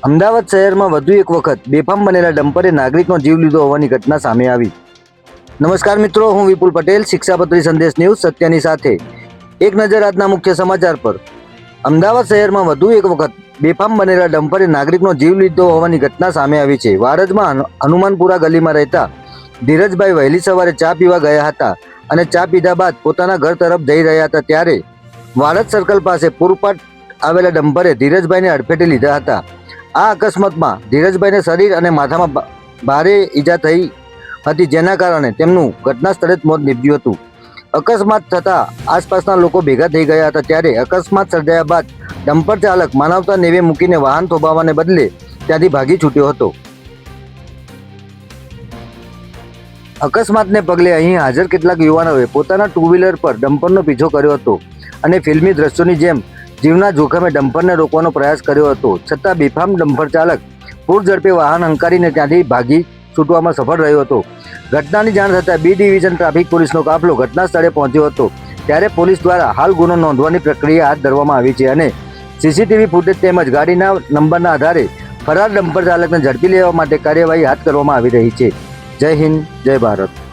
અમદાવાદ શહેરમાં વધુ એક વખત બેફામ બનેલા ડમ્પરે નાગરિકનો જીવ લીધો હોવાની ઘટના સામે આવી. નમસ્કાર મિત્રો, હું વિપુલ પટેલ, શિક્ષાપત્રી સંદેશ ન્યૂઝ સત્યની સાથે. એક નજર આજના મુખ્ય સમાચાર પર. અમદાવાદ શહેરમાં વધુ એક વખત બેફામ બનેલા ડમ્પરે નાગરિકનો જીવ લીધો હોવાની ઘટના સામે આવી છે. વાડજમાં હનુમાનપુરા ગલીમાં રહેતા ધીરજભાઈ વહેલી સવારે ચા પીવા ગયા હતા અને ચા પીધા બાદ પોતાના ઘર તરફ જઈ રહ્યા હતા ત્યારે વાડજ સર્કલ પાસે પૂરપાટ આવેલા ડમ્પરે ધીરજભાઈને અડફેટે લીધા હતા. આ અકસ્માતમાં ધીરજભાઈને શરીર અને માથામાં ભારે ઈજા થઈ હતી, જેના કારણે તેમનું ઘટના સ્થળે જ મોત નીપજ્યું હતું. અકસ્માત થતાં આસપાસના લોકો ભેગા થઈ ગયા હતા ત્યારે અકસ્માત સર્જાયા બાદ ડમ્પર ચાલક માનવતા નેવે મૂકીને વાહન થોભાવવાને બદલે ત્યાંથી ભાગી છૂટ્યો હતો. અકસ્માતને પગલે અહીં હાજર કેટલાક યુવાનોએ પોતાના ટુ વ્હીલર પર ડમ્પરનો પીછો કર્યો હતો અને ફિલ્મી દ્રશ્યોની જેમ જીવના જોખમે ડમ્પરને રોકવાનો પ્રયાસ કર્યો હતો, છતાં બેફામ ડમ્પર ચાલક પૂર ઝડપે વાહન હંકારીને ત્યાંથી ભાગી છૂટવામાં સફળ રહ્યો હતો. ઘટનાની જાણ થતાં બી ડિવિઝન ટ્રાફિક પોલીસનો કાફલો ઘટના સ્થળે પહોંચ્યો હતો. ત્યારે પોલીસ દ્વારા હાલ ગુનો નોંધવાની પ્રક્રિયા હાથ ધરવામાં આવી છે અને સીસીટીવી ફૂટેજ તેમજ ગાડીના નંબરના આધારે ફરાર ડમ્પર ચાલકને ઝડપી લેવા માટે કાર્યવાહી હાથ ધરવામાં આવી રહી છે. જય હિન્દ, જય ભારત.